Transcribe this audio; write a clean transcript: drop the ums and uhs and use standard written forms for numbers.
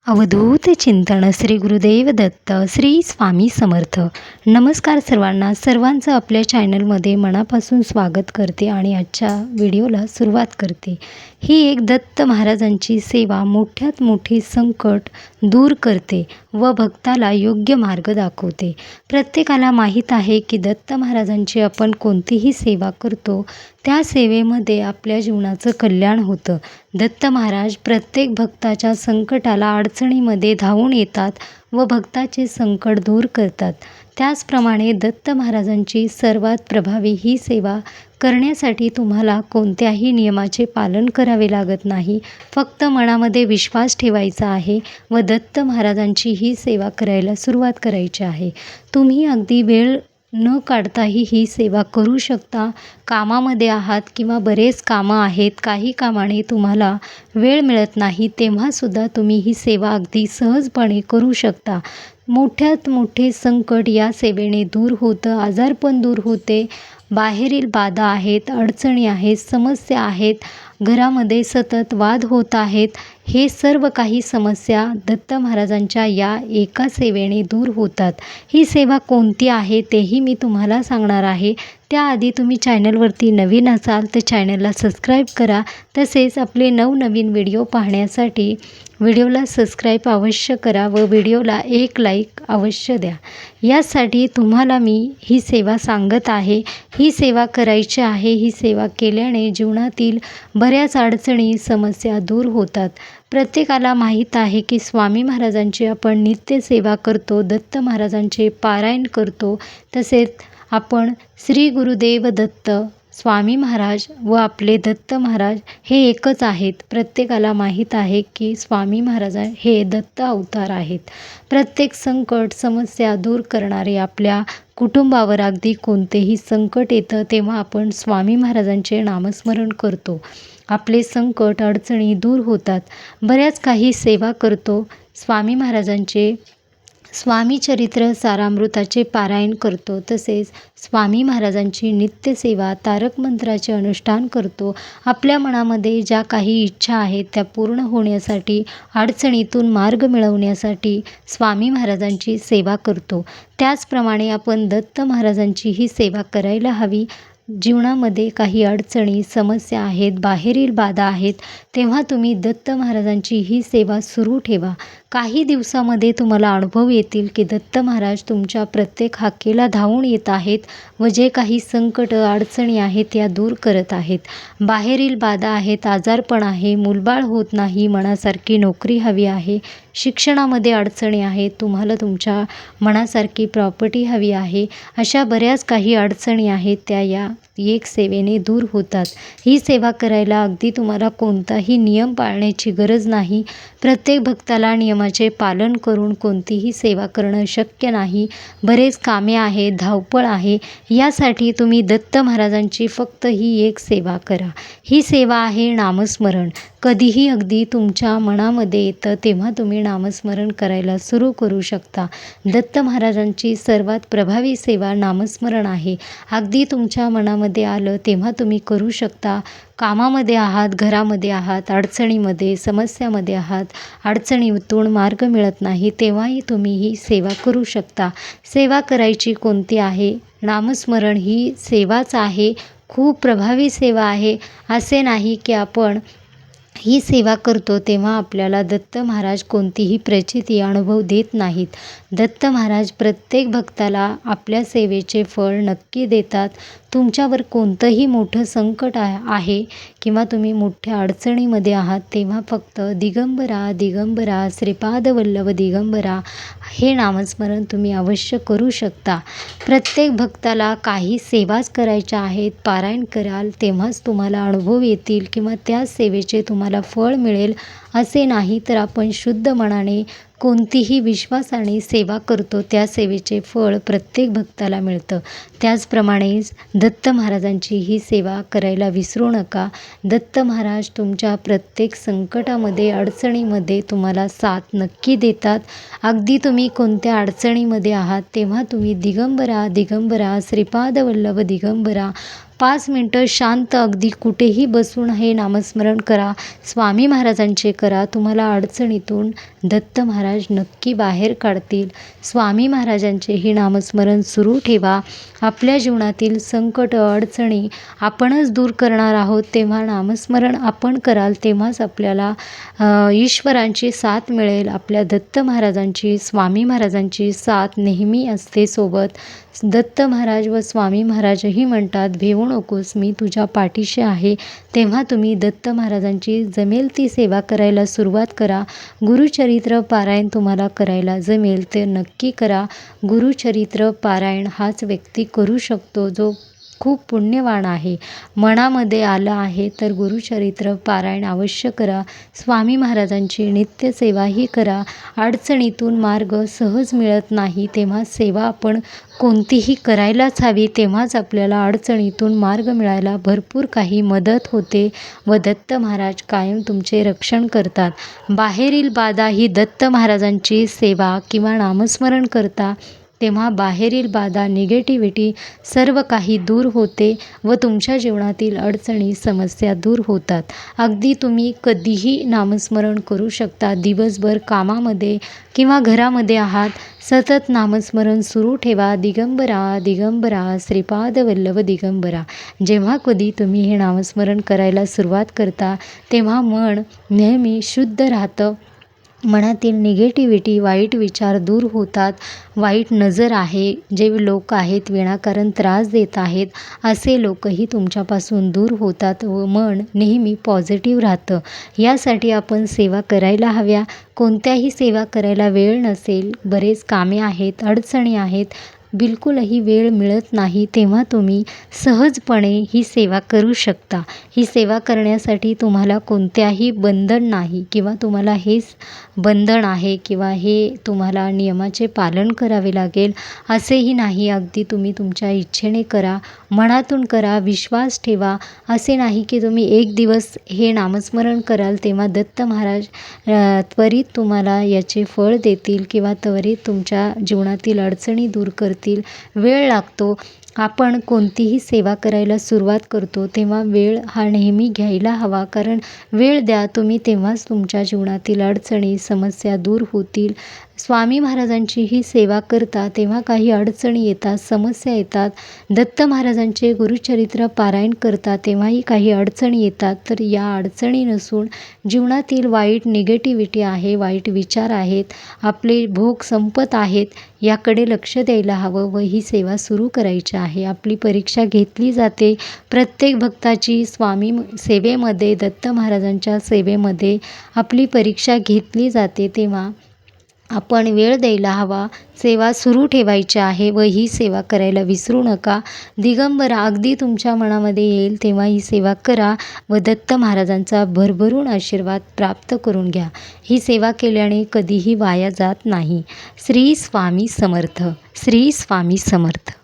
अवधूत चिंतन श्री गुरुदेव दत्त श्री स्वामी समर्थ. नमस्कार सर्वांना. सर्वांचं आपल्या चॅनलमध्ये मनापासून स्वागत करते आणि आजच्या व्हिडिओला सुरुवात करते. ही एक दत्त महाराजांची सेवा मोठ्यात मोठी संकट दूर करते व भक्ताला योग्य मार्ग दाखवते. प्रत्येकाला माहीत आहे की दत्त महाराजांची आपण कोणतीही सेवा करतो त्या सेवेमध्ये आपल्या जीवनाचं कल्याण होतं. दत्त महाराज प्रत्येक भक्ताच्या संकटाला अडचणीमध्ये धावून येतात व भक्ताचे संकट दूर करतात. त्याचप्रमाणे दत्त महाराजांची सर्वात प्रभावी ही सेवा करण्यासाठी तुम्हाला कोणत्याही नियमाचे पालन करावे लागत नाही. फक्त मनामध्ये विश्वास ठेवायचा आहे व दत्त महाराजांची ही सेवा करायला सुरुवात करायची आहे. तुम्ही अगदी वेळ न काढताही ही सेवा करू शकता. कामामध्ये आहात किंवा बरेच कामं आहेत, काही कामाने तुम्हाला वेळ मिळत नाही, तेव्हासुद्धा तुम्ही ही सेवा अगदी सहजपणे करू शकता. मोठ्यात मोठे संकट या सेवेने दूर होतं, आजारपण दूर होते, बाहेरील बाधा आहेत, अडचणी आहेत, समस्या आहेत, घरामध्ये सतत वाद होत आहेत, हे सर्व काही समस्या दत्त महाराजांच्या या एका सेवेने दूर होतात. ही सेवा कोणती आहे तेही मी तुम्हाला सांगणार आहे. त्याआधी तुम्ही चॅनलवरती नवीन असाल तर चॅनलला सबस्क्राईब करा. तसेच आपले नवनवीन व्हिडिओ पाहण्यासाठी व्हिडिओला सबस्क्राईब अवश्य करा व व्हिडिओला एक लाईक अवश्य द्या. यासाठी तुम्हाला मी ही सेवा सांगत आहे. ही सेवा करायची आहे. ही सेवा केल्याने जीवनातील बऱ्याच अडचणी समस्या दूर होतात. प्रत्येकाला माहीत आहे की स्वामी महाराजांची आपण नित्य सेवा करतो, दत्त महाराजांचे पारायण करतो. तसेच आपण श्री गुरुदेव दत्त स्वामी महाराज व आपले दत्त महाराज हे एकच आहेत. प्रत्येकाला माहीत आहे की स्वामी महाराज हे दत्त अवतार आहेत. प्रत्येक संकट समस्या दूर करणारे, आपल्या कुटुंबावर अगदी कोणतेही संकट येतं तेव्हा आपण स्वामी महाराजांचे नामस्मरण करतो. आपले संकट अडचणी दूर होतात. बऱ्याच काही सेवा करतो. स्वामी महाराजांचे स्वामी चरित्र सारामृताचे पारायण करतो. तसेच स्वामी महाराजांची नित्यसेवा, तारक मंत्राचे अनुष्ठान करतो. आपल्या मनामध्ये ज्या काही इच्छा आहेत त्या पूर्ण होण्यासाठी, अडचणीतून मार्ग मिळवण्यासाठी स्वामी महाराजांची सेवा करतो. त्याचप्रमाणे आपण दत्त महाराजांची ही सेवा करायला हवी. जीवनामध्ये काही अडचणी समस्या आहेत, बाहेरील बाधा आहेत, तेव्हा तुम्ही दत्त महाराजांची ही सेवा सुरू ठेवा. काही दिवसामध्ये तुम्हाला अनुभव येतील की दत्त महाराज तुमच्या प्रत्येक हाकेला धावून येत आहेत व जे काही संकट अडचणी आहेत त्या दूर करत आहेत. बाहेरील बाधा आहेत, आजारपण आहे, मूलबाळ होत नाही, मनासारखी नोकरी हवी आहे, शिक्षणामध्ये अडचणी आहेत, तुम्हाला तुमच्या मनासारखी प्रॉपर्टी हवी आहे, अशा बऱ्याच काही अडचणी आहेत त्या या एक सेवेने दूर होतात. ही सेवा करायला अगदी तुम्हाला कोणताही नियम पाळण्याची गरज नाही. प्रत्येक भक्ताला नियमाचे पालन करून कोणतीही सेवा करणं शक्य नाही. बरेच कामे आहेत, धावपळ आहे. यासाठी तुम्ही दत्त महाराजांची फक्त ही एक सेवा करा. ही सेवा आहे नामस्मरण. कधीही अगदी तुमच्या मनामध्ये येतं तेव्हा तुम्ही नामस्मरण करायला सुरू करू शकता. दत्त महाराजांची सर्वात प्रभावी सेवा नामस्मरण आहे. अगदी तुमच्या मनामध्ये आलं तेव्हा तुम्ही करू शकता. कामामध्ये आहात, घरामध्ये आहात, अडचणीमध्ये समस्यामध्ये आहात, अडचणीतून मार्ग मिळत नाही, तेव्हाही तुम्ही ही सेवा करू शकता. सेवा करायची कोणती आहे? नामस्मरण ही सेवाच आहे. खूप प्रभावी सेवा आहे. असे नाही की आपण ही सेवा करतो तेव्हा आपल्याला दत्त महाराज कोणतीही प्रचिती अनुभव देत नाहीत. दत्त महाराज प्रत्येक भक्ताला आपल्या सेवेचे फळ नक्की देतात. तुमच्यावर कोणतंही मोठं संकट आहे किंवा तुम्ही मोठ्या अडचणीमध्ये आहात तेव्हा फक्त दिगंबरा दिगंबरा श्रीपाद वल्लभ दिगंबरा हे नामस्मरण तुम्ही अवश्य करू शकता. प्रत्येक भक्ताला काही सेवाच करायच्या आहेत. पारायण कराल तेव्हाच तुम्हाला अनुभव येतील किंवा त्या सेवेचे तुम्हाला फळ मिळेल असे नाही. तर आपण शुद्ध मनाने कोणतीही विश्वासाने सेवा करतो त्या सेवेचे फळ प्रत्येक भक्ताला मिळतं. त्याचप्रमाणे दत्त महाराजांची ही सेवा करायला विसरू नका. दत्त महाराज तुमच्या प्रत्येक संकटामध्ये, अडचणीमध्ये तुम्हाला साथ नक्की देतात. अगदी तुम्ही कोणत्या अडचणीमध्ये आहात तेव्हा तुम्ही दिगंबरा दिगंबरा श्रीपाद वल्लभ दिगंबरा 5 मिनटं शांत अगदी कुठेही बसून हे नामस्मरण करा. स्वामी महाराजांचे करा. तुम्हाला अडचणीतून दत्त महाराज नक्की बाहेर काढतील. स्वामी महाराजांचे हे नामस्मरण सुरू ठेवा. आपल्या जीवनातील संकट अडचणी आपणच दूर करणार आहोत. तेव्हा नामस्मरण आपण कराल तेव्हाच आपल्याला ईश्वरांची साथ मिळेल. आपल्या दत्त महाराजांची, स्वामी महाराजांची साथ नेहमी असते सोबत. दत्त महाराज व स्वामी महाराजही म्हणतात, भेवू नकोस, मी तुझ्या पाठीशी आहे. तेव्हा तुम्ही दत्त महाराजांची जमेल ती सेवा करायला सुरुवात करा. गुरुचरित्र पारायण तुम्हाला करायला जमेल तर नक्की करा. गुरुचरित्र पारायण हाच व्यक्ती करू शकतो जो खूप पुण्यवान आहे. मनामध्ये आलं आहे तर गुरुचरित्र पारायण अवश्य करा. स्वामी महाराजांची नित्यसेवाही करा. अडचणीतून मार्ग सहज मिळत नाही तेव्हा सेवा आपण कोणतीही करायलाच हवी. तेव्हाच आपल्याला अडचणीतून मार्ग मिळायला भरपूर काही मदत होते व दत्त महाराज कायम तुमचे रक्षण करतात. बाहेरील बाधा ही दत्त महाराजांची सेवा किंवा नामस्मरण करता तेव्हा बाहेरील बाधा, निगेटिव्हिटी सर्व काही दूर होते व तुमच्या जीवनातील अडचणी, समस्या दूर होतात. अगदी तुम्ही कधीही नामस्मरण करू शकता. दिवसभर कामामध्ये किंवा घरामध्ये आहात, सतत नामस्मरण सुरू ठेवा. दिगंबरा दिगंबरा श्रीपाद वल्लभ दिगंबरा. जेव्हा कधी तुम्ही हे नामस्मरण करायला सुरुवात करता तेव्हा मन नेहमी शुद्ध राहतं. मनातील निगेटिव्हिटी, वाईट विचार दूर होतात. वाईट नजर आहे, जे लोक आहेत विनाकारण त्रास देत आहेत असे लोकही तुमच्यापासून दूर होतात व मन नेहमी पॉझिटिव्ह राहतं. यासाठी आपण सेवा करायला हव्या. कोणत्याही सेवा करायला वेळ नसेल, बरेच कामे आहेत, अडचणी आहेत, बिलकुलही वेळ मिळत नाही तेव्हा तुम्ही सहजपणे ही सेवा करू शकता. ही सेवा करण्यासाठी तुम्हाला कोणत्याही बंधन नाही किंवा तुम्हाला हेच बंधन आहे किंवा हे तुम्हाला नियमाचे पालन करावे लागेल असेही नाही. अगदी तुम्ही तुमच्या इच्छेने करा, मनातून करा, विश्वास ठेवा. असे नाही की तुम्ही एक दिवस हे नामस्मरण कराल तेव्हा दत्त महाराज त्वरित तुम्हाला याचे फळ देतील किंवा त्वरित तुमच्या जीवनातील अडचणी दूर करतील. वेळ लागतो. आपण कोणतीही सेवा करायला सुरुवात करतो तेव्हा वेळ हा नेहमी घ्यायला हवा. कारण वेळ द्या तुम्ही तेव्हाच तुमच्या जीवनातील अडचणी, समस्या दूर होतील. स्वामी महाराजांची ही सेवा करता तेव्हा काही अडचणी येतात, समस्या येतात. दत्त महाराजांचे गुरुचरित्र पारायण करता तेव्हाही काही अडचणी येतात. तर या अडचणी नसून जीवनातील वाईट निगेटिव्हिटी आहे, वाईट विचार आहेत, आपले भोग संपत आहेत याकडे लक्ष द्यायला हवं व ही सेवा सुरू करायची आहे. आपली परीक्षा घेतली जाते. प्रत्येक भक्ताची स्वामी सेवेमध्ये, दत्त महाराजांच्या सेवेमध्ये आपली परीक्षा घेतली जाते तेव्हा आपण वेळ द्यायला हवा. सेवा सुरू ठेवायची आहे व ही सेवा करायला विसरू नका. दिगंबरा अगदी तुमच्या मनामध्ये येईल तेव्हा ही सेवा करा व दत्त महाराजांचा भरभरून आशीर्वाद प्राप्त करून घ्या. ही सेवा केल्याने कधीही वाया जात नाही. श्री स्वामी समर्थ. श्री स्वामी समर्थ.